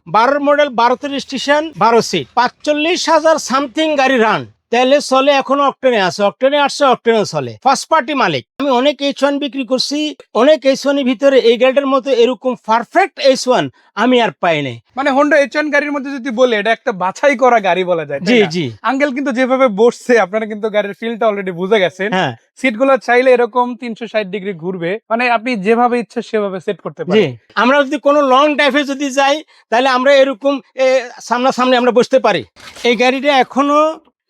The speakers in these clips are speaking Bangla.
12 মডেল, 12তে রেজিস্ট্রেশন, 12 সিট, 45,000 সামথিং গাড়ি রান। তেলে চলে, এখনো অক্টেনে আছে, অক্টেনে আসছে, অক্টেনে চলে। ফার্স্ট পার্টি মালিক। আমি অনেক H1 বিক্রি করছি, অনেক H1 এর ভিতরে এই গাড়িটার মতো এরকম পারফেক্ট H1 আমি আর পাই নাই। মানে হোন্ডা H1 গাড়ির মধ্যে যদি বলে এটা একটা বাছাই করা গাড়ি বলা যায়। জি জি। আঙ্কেল কিন্তু যেভাবে বসছে আপনারা কিন্তু গাড়ির ফিলটা অলরেডি বুঝে গেছেন। হ্যাঁ সিট গুলো চাইলে এরকম 360 ডিগ্রি ঘুরবে, মানে আপনি যেভাবে ইচ্ছা সেভাবে সেট করতে জি। পারেন। আমরা যদি কোনো লং ড্রাইভে যদি যাই তাহলে আমরা এরকম সামনাসামনি আমরা বসতে পারি। এই গাড়িটা এখনো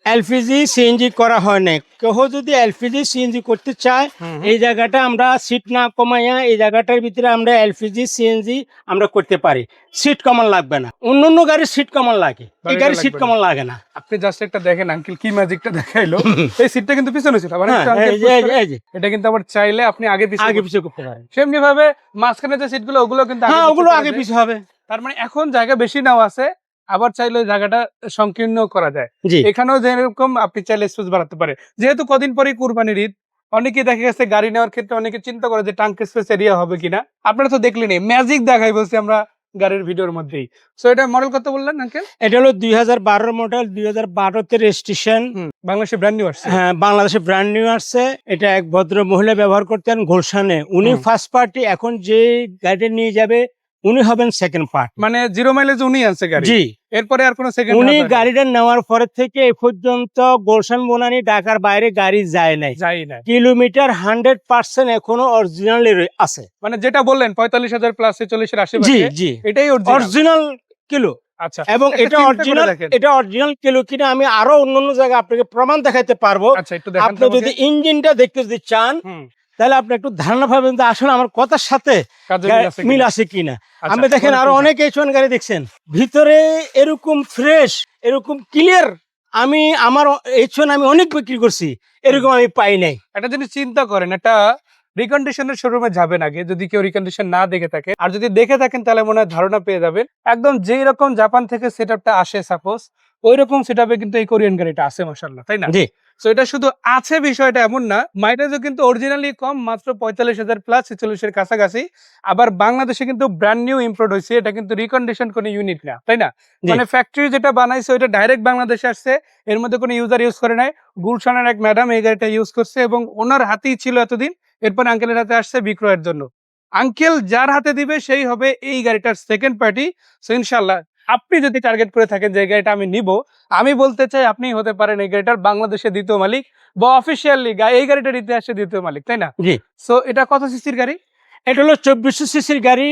এলপিজি সিএনজি করা হয় না। কেউ যদি এলপিজি সিএনজি করতে চায় এই জায়গাটা আমরা সিট না কমাইয়া এই জায়গাটার ভিতরে আমরা এলপিজি সিএনজি আমরা করতে পারি। সিট কমান লাগবে না, অন্য গাড়ির সিট কমান লাগে, এই গাড়ির সিট কমান লাগে না। আপনি জাস্ট একটা দেখেন আঙ্কেল কি ম্যাজিকটা দেখাইলো। এই সিটটা কিন্তু পিছনে ছিল, আবার একটু হ্যাঁ, আঙ্কেল এই যে, push করে, এই যে, এটা কিন্তু আবার চাইলে আপনি আগে আগে পিছিয়ে পিছিয়ে করতে পারেন। সেমনি ভাবে মাঝখানে যে সিটগুলো ওগুলো কিন্তু হ্যাঁ, ওগুলো পিছে আগে করা পিছিয়ে যায়। হবে। তার মানে এখন জায়গা বেশি নাও আছে, আবার চাইলে ওই জায়গাটা সংকীর্ণ করা যায়। জি এখানেও যেরকম আপনি চাইলে স্পেস বাড়াতে পারে। যেহেতু কদিন পরেই কুরবানির ঈদ, অনেকে দেখা গেছে গাড়ি নেওয়ার ক্ষেত্রে অনেকে চিন্তা করে যে ট্রাঙ্ক স্পেস এরিয়া হবে কিনা। আপনারা তো দেখলেনই, ম্যাজিক দেখাই বলছি আমরা গাড়ির ভিডিওর মধ্যেই। সো এটা মডেল কত বললেন আঙ্কেল? এটা হলো 2012 মডেল, 2012তে রেজিস্ট্রেশন। বাংলাদেশে ব্র্যান্ড নিউ আসছে। হ্যাঁ, বাংলাদেশে ব্র্যান্ড নিউ আসছে। এটা এক ভদ্র মহিলা ব্যবহার করতেন গুলশানে। উনি ফার্স্ট পার্টি, এখন যে গাড়িটা নিয়ে যাবে উনি হবেন সেকেন্ড পার্ট। মানে জিরো মাইলেজ উনি আনছে গাড়ি। জি, এরপরে আর কোনো সেকেন্ড উনি গাড়িটা নেওয়ার পরে থেকে এই পর্যন্ত গুলশান বনানী ঢাকার বাইরে গাড়ি যায় নাই। যাই না। কিলোমিটার 100% এখনো অরিজিনাল আছে। মানে যেটা বললেন 45,000 প্লাস 40-এর জি আশেপাশে, জি, এটাই অরিজিনাল কিলো। আচ্ছা, এবং একটা এটা চিন্তা করে অরিজিনাল, দেখেন। এটা অরিজিনাল কিলো কিনা আমি আরো অন্যান্য জায়গায় আপনাকে প্রমাণ দেখাইতে পারবো। আচ্ছা, একটু দেখান আপনি যদি ইঞ্জিনটা দেখতে যদি চান তাহলে আপনি একটু ধারণা পাবেন যে আসলে আমার কথার সাথে মিল আছে কিনা। আপনি দেখেন আরো অনেক H1 গাড়ি দেখছেন, ভিতরে এরকম ফ্রেশ, এরকম ক্লিয়ার আমি আমার H1 আমি অনেক বিক্রি করছি, এরকম আমি পাই নাই। একটা জিনিস চিন্তা করেন, একটা রিকন্ডিশনের শোরুমে যাবেন আগে, যদি কেউ রিকন্ডিশন না দেখে থাকে, আর যদি দেখে থাকেন তাহলে মনে হয় ধারণা পেয়ে যাবেন। একদম যেই রকম জাপান থেকে সেটআপটা আসে সাপোজ, ওই রকম সেটআপে কিন্তু এই কোরিয়ান গাড়িটা আছে মাশাআল্লাহ, তাই না? জি। সো এটা শুধু আছে বিষয়টা এমন না, মাইলেজও কিন্তু অরিজিনালি কম, মাত্র 45,000 প্লাস 46-এর কাছাকাছি। আবার বাংলাদেশে কিন্তু ব্র্যান্ড নিউ ইম্পোর্ট হয়েছে, এটা কিন্তু রিকন্ডিশন কোনো ইউনিট না, তাই না? মানে ফ্যাক্টরি যেটা বানাইছে ওইটা ডাইরেক্ট বাংলাদেশে আসছে, এর মধ্যে কোনো ইউজার ইউজ করে নাই। গুলশানের এক ম্যাডাম এই গাড়িটা ইউজ করছে এবং ওনার হাতেই ছিল এতদিন। এরপর আঙ্কেলের হাতে আসছে বিক্রয়ের জন্য। আঙ্কেল যার হাতে দিবে সেই হবে এই গাড়িটার সেকেন্ড পার্টি। সো ইনশাল্লাহ আপনি যদি টার্গেট করে থাকেন যে এই গাড়িটা আমি নিব, আমি বলতে চাই আপনি হতে পারেন এই গাড়িটার বাংলাদেশে দ্বিতীয় মালিক, বা অফিসিয়ালি এই গাড়িটার ইতিহাসে দ্বিতীয় মালিক, তাই না? জি, সো এটা কত সিসির গাড়ি? এটা হলো 2400 সিসির গাড়ি।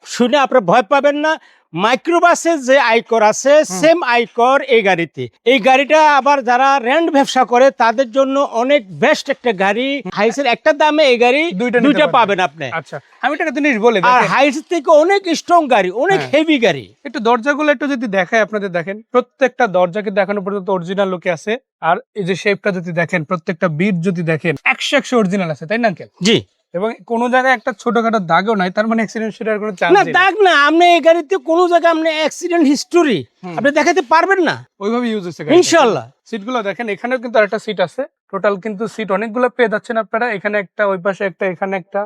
শুনে আপনার ভয় পাবেন না, মাইক্রোবাসের যে আইকর আছে সেম আইকর এই গাড়িতে। এই গাড়িটা আবার যারা রেন্ট ব্যবসা করে তাদের জন্য অনেক বেস্ট একটা গাড়ি। হাইসের একটা দামে এই গাড়ি দুইটা পাবেন আপনি। আচ্ছা, আমি একটা জিনিস বলে আর দেখেন, হাইস থেকে অনেক স্ট্রং গাড়ি, অনেক হেভি গাড়ি। একটু দরজাগুলো একটু যদি দেখায় আপনাদের, দেখেন প্রত্যেকটা দরজাকে দেখানো পর্যন্ত অরিজিনাল লোকে আছে। আর এই যে শেপটা যদি দেখেন, প্রত্যেকটা বিট যদি দেখেন 100 অরিজিনাল আছে, তাই না আঙ্কেল? জি, এবং কোনো জায়গায় একটা ছোটখাটো দাগও নাই, তার মানে অ্যাক্সিডেন্ট সেটার কোনো চান্স না নেই। দাগ না, আপনি এই গাড়িতে কোনো জায়গায় আপনি অ্যাক্সিডেন্ট হিস্টোরি আপনি দেখাতে পারবেন না ওইভাবে ইউজ হচ্ছে ইনশাআল্লাহ। সিটগুলো দেখেন, এখানেও কিন্তু আরেকটা সিট আছে। টোটাল কিন্তু সিট অনেকগুলো পেয়ে যাচ্ছেন আপনারা, এখানে একটা, ওই পাশে একটা, এখানে একটা,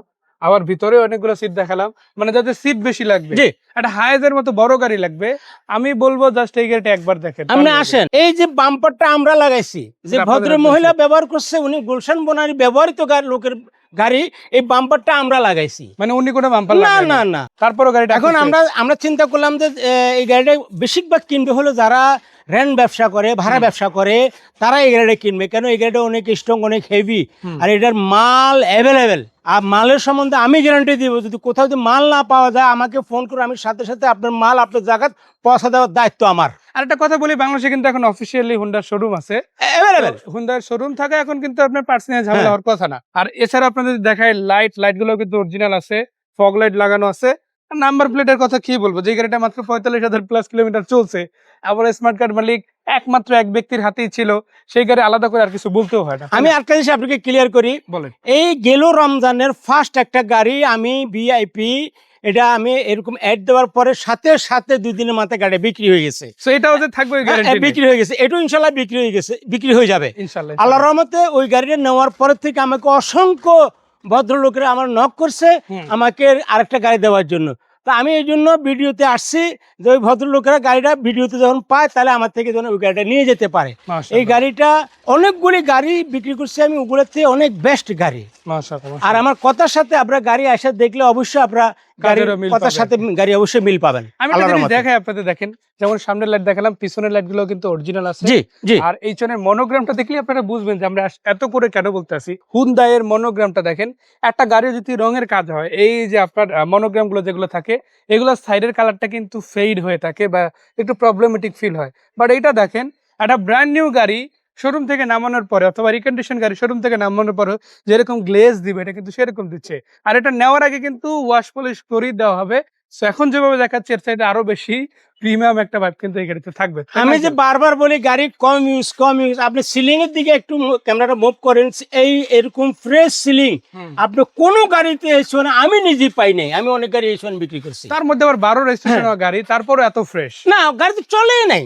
আবার ভিতরে অনেকগুলো সিট দেখালাম। মানে যাদের সিট বেশি লাগবে, জি, একটা হাইজের মতো বড় গাড়ি লাগবে, আমি বলবো জাস্ট এই গাড়িটা একবার দেখেন। আপনি আসেন। এই যে বাম্পারটা আমরা লাগাইছি, যে ভদ্র মহিলা ব্যবহার করছে, উনি গুলশান বনানী ব্যবহৃত লোকের গাড়ি, এই বাম্পারটা আমরা লাগাইছি। মানে উনি কোনো বাম্পার না না না, তারপরও গাড়িটা এখন আমরা চিন্তা করলাম যে এই গাড়িটা বেশিরভাগ কিনবে হলো যারা রেন্ট ব্যবসা করে, ভাড়া ব্যবসা করে, তারা এই গাড়িটা কিনবে। কেন এই গাড়িটা অনেক স্ট্রং, অনেক হেভি, আর এটার মাল অ্যাভেলেবেল। আর মালের সম্বন্ধে আমি গ্যারান্টি দিব, যদি কোথাও যদি মাল না পাওয়া যায় আমাকে ফোন করে, আমি সাথে সাথে আপনার মাল আপনার জায়গায় পৌঁছা দেওয়ার দায়িত্ব আমার। আর একটা কথা বলি, বাংলাদেশে কিন্তু এখন অফিসিয়ালি হুন্ডার শোরুম আছে, অ্যাভেলেবেল। হুন্ডার শোরুম থাকা এখন কিন্তু আপনার পার্সোনাল ঝামেলা হওয়ার কথা না। আর এছাড়া আপনাদের দেখায় লাইট গুলো কিন্তু অরিজিনাল আছে, ফগ লাইট লাগানো আছে। নাম্বার প্লেটের কথা কি বলবো, যে গাড়িটা মাত্র 45,000 প্লাস কিলোমিটার চলছে, আবার স্মার্ট কার্ড মালিক একমাত্র এক ব্যক্তির হাতেই ছিল, সেই গাড়ি আলাদা করে আর কিছু বলতেও হয় না। আমি আরেকটা জিনিস আপনাকে ক্লিয়ার করি, বলেন। এই গেল রমজানের ফার্স্ট একটা গাড়ি আমি ভিআইপি, এটা আমি এরকম অ্যাড দেওয়ার পরে সাথে সাথে 2 দিনের মাথায় গাড়ি বিক্রি হয়ে গেছে। সো এটাও যে থাকবে গ্যারান্টি বিক্রি হয়ে গেছে, এটাও ইনশাআল্লাহ বিক্রি হয়ে গেছে, বিক্রি হয়ে যাবে ইনশাআল্লাহ। আল্লাহর রহমতে। ওই গাড়িটা নেওয়ার পর থেকে আমাকে অসংখ্য ভদ্রলোকেরা আমার নক করছে আমাকে আরেকটা গাড়ি দেওয়ার জন্য। তো আমি এই জন্য ভিডিওতে আসছি যে ওই ভদ্রলোকেরা গাড়িটা ভিডিওতে যখন পায় তাহলে আমার থেকে যেন ওই গাড়িটা নিয়ে যেতে পারে। এই মাশাআল্লাহ, গাড়িটা অনেকগুলি গাড়ি বিক্রি করছি আমি, ওগুলোর থেকে অনেক বেস্ট গাড়ি। মাশাআল্লাহ, আর আমার কথার সাথে আপনারা গাড়ি এসে দেখলে অবশ্যই আপনারা গাড়ির কাজেরও মিল কথার পাবেন। সাথে গাড়ি অবশ্যই মিল পাবেন। আমি একটা আল্লাহর জিনিস রহমতে। দেখাই আপনাদের, দেখেন যেমন সামনের লাইট দেখালাম, পিছনের লাইট গুলো কিন্তু অরিজিনাল আছে। জি জি আর এই চনের মনোগ্রামটা দেখলে আপনারা বুঝবেন যে আমরা এত করে কেন বলতেছি। হুন্ডাইয়ের মনোগ্রামটা দেখেন, একটা গাড়ি যদি রঙের কাজ হয়, এই যে আপনার মনোগ্রাম গুলো যেগুলো থাকে, এগুলো সাইডের কালারটা কিন্তু ফেড হয়ে থাকে বা একটু প্রবলেমেটিক ফিল হয়। বাট এইটা দেখেন, একটা ব্র্যান্ড নিউ গাড়ি শোরুম থেকে নামানোর পরে অথবা রিকন্ডিশন গাড়ি শোরুম থেকে নামানোর পরে যেরকম গ্লেজ দিবে এটা কিন্তু সেরকম দিচ্ছে। আর এটা নেওয়ার আগে কিন্তু ওয়াশ পলিশ করেই দেওয়া হবে। সো এখন যেভাবে দেখাচ্ছে এর চাইতে আরো বেশি প্রিমিয়াম একটা ভাইব কিন্তু এই গাড়িতে থাকবে। আমি যে বারবার বলি গাড়ি কম ইউজ কম ইউজ, আপনি সিলিং এর দিকে একটু ক্যামেরাটা মুভ করেন, এই এরকম ফ্রেশ সিলিং আপনি কোনো গাড়িতে এসেছেন আমি নিজে পাই নাই। আমি অনেক গাড়ি এসেছেন বিক্রি করছি, তার মধ্যে আবার 12 রেজিস্ট্রেশন গাড়ি, তারপরে এত ফ্রেশ না গাড়ি তো চলেই নাই।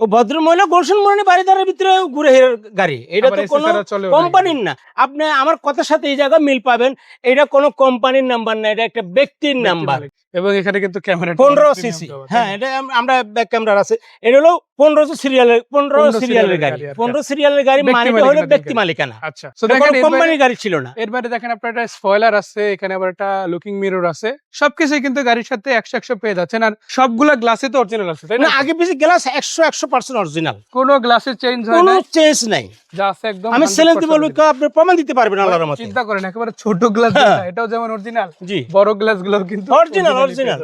ও ভদ্র মহিলা গুলশান মনে বাড়িদারের ভিতরে ঘুরে গাড়ি, এটা তো কোনো কোম্পানির না। আপনি আমার কথার সাথে এই জায়গায় মিল পাবেন, এটা কোনো কোম্পানির নাম্বার না, এটা একটা ব্যক্তির নাম্বার। এবং এখানে কিন্তু ক্যামেরা 15 সিসি, হ্যাঁ এটা আমরা ব্যাক ক্যামেরা আছে। এটা হলো 15 সিরিয়ালের 15 সিরিয়ালের গাড়ি, 15 সিরিয়ালের গাড়ি মানে হলো ব্যক্তি মালিকানা। আচ্ছা, সো দেখেন কোম্পানির গাড়ি ছিল না। এর বাইরে দেখেন আপনার একটা স্পয়লার আছে, এখানে আবার একটা লুকিং মিরর আছে, সবকিছুই কিন্তু গাড়ির সাথে 100 পেয়ে যাচ্ছেন। আর সবগুলা গ্লাসে তো অরিজিনাল আছে, তাই না? আগে পিছে গ্লাস 100% অরিজিনাল, কোনো গ্লাসে চেঞ্জ হয় কোনো না, চেঞ্জ নাই। যা আছে একদম আমি সেলেন্স বলবো কেউ আপনি প্রমাণ দিতে পারবেন আল্লাহর রহমতে। চিন্তা করেন, একেবারে ছোট গ্লাস, এটাও যেমন অরিজিনাল, জি বড় গ্লাস গুলো কিন্তু অরিজিনাল।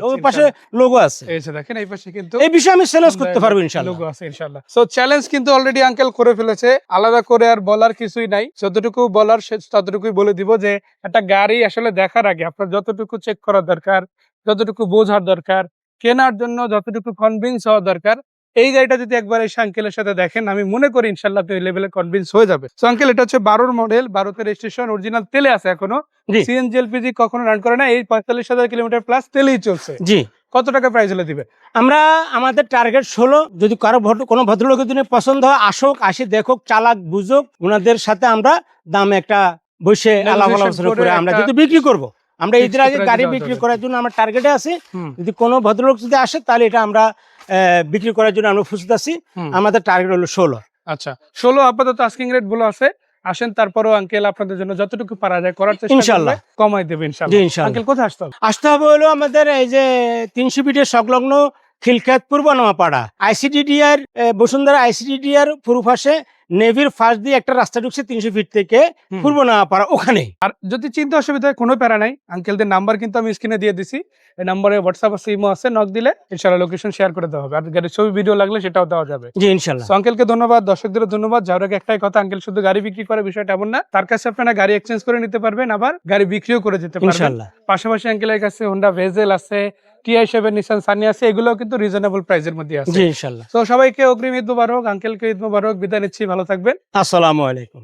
ওই পাশে লোগো আছে, এই যে দেখেন এই পাশে কিন্তু এই বিষয়ে আমি সেলেন্স করতে পারবো ইনশাআল্লাহ। লোগো আছে ইনশাআল্লাহ। সো চ্যালেঞ্জ কিন্তু অলরেডি আঙ্কেল করে ফেলেছে, আলাদা করে আর বলার কিছুই নাই। যতটুকু বলার সে ততটুকুই বলে দিব যে একটা গাড়ি আসলে দেখার আগে আপনার যতটুকু চেক করা দরকার, যতটুকু বোঝার দরকার, কেনার জন্য যতটুকু কনভিন্স হওয়া দরকার, এই গাড়িটা যদি একবার এই আঙ্কেলের সাথে দেখেন, আমি মনে করি ইনশাআল্লাহ আপনি ওই লেভেলে কনভিন্স হয়ে যাবে। সো আঙ্কেল এটা হচ্ছে 12 মডেল, 12 তে রেজিস্ট্রেশন, অরিজিনাল তেলে আছে এখনো, জি সিএনজি এলপিজি কখনো রান করে না, এই 45,000 কিলোমিটার প্লাস তেলেই চলছে। জি। কত টাকা প্রাইস হলে দিবে? আমরা আমাদের টার্গেট 16। যদি কারো কোনো ভদ্রলোকের জন্য পছন্দ হয় আসুক, আসি দেখুক, চালাক বুঝুক, ওনাদের সাথে আমরা দামে একটা বসে আলাপ আলোচনা করে আমরা যদি বিক্রি করব। আমরা ঈদের আগে গাড়ি বিক্রি করার জন্য আমরা টার্গেটে আছি। যদি কোনো ভদ্রলোক যদি আসে তাহলে এটা আমরা বিক্রি করার জন্য আমরা প্রস্তুত আছি। আমাদের টার্গেট হলো 16। আচ্ছা, 16 আপাতত আস্কিং রেট গুলো আছে। আসেন তারপরও আঙ্কেল আপনাদের জন্য যতটুকু পারা যায় করার চেষ্টা ইনশাআল্লাহ কমাই দেবে ইনশাআল্লাহ। আঙ্কেল কোথায় আসতে হবে? আসতে হবে হলো আমাদের এই যে 300 ফিটের সংলগ্ন খিলক্ষেতপুর বনমাপাড়া আইসিডিডিআর বসুন্ধরা আইসিডিডিআর পূর্ব পাশে নেভির ফার্স্ট দিয়ে একটা রাস্তা ঢুকছে 300 ফিট থেকে পূর্ব নওয়াপাড়া, ওখানে। আর যদি চিন্তা অসুবিধা হয় কোনো প্যারা নাই, আঙ্কেলদের নাম্বার কিন্তু আমি স্ক্রিনে দিয়ে দিছি, এই নম্বরে হোয়াটসঅ্যাপ আছে, ইমো আছে, নক দিলে ইনশাআল্লাহ লোকেশন শেয়ার করে দেওয়া হবে। আর গাড়ির ছবি ভিডিও লাগলে সেটাও দেওয়া যাবে। জি ইনশাআল্লাহ। সো আঙ্কেলকে ধন্যবাদ, দর্শকদের ধন্যবাদ। যাওয়ার আগে একটাই কথা, আঙ্কেল শুধু গাড়ি বিক্রি করে বিষয়টা এমন না, তার কাছে আপনারা গাড়ি এক্সচেঞ্জ করে নিতে পারবেন, আবার গাড়ি বিক্রিও করে যেতে পারবেন ইনশাআল্লাহ। পাশাপাশি আঙ্কেলের কাছে হোন্ডা ভেজেল আছে, TI7 নিসান সানি আছে, এগুলো কিন্তু রিজনেবল প্রাইসের মধ্যে আছে। জি ইনশাআল্লাহ। তো সবাইকে অগ্রিম ঈদ মোবারক, আঙ্কেলকে ঈদ মোবারক, বিদায় নিচ্ছি, ভালো থাকবেন। আসসালামু আলাইকুম।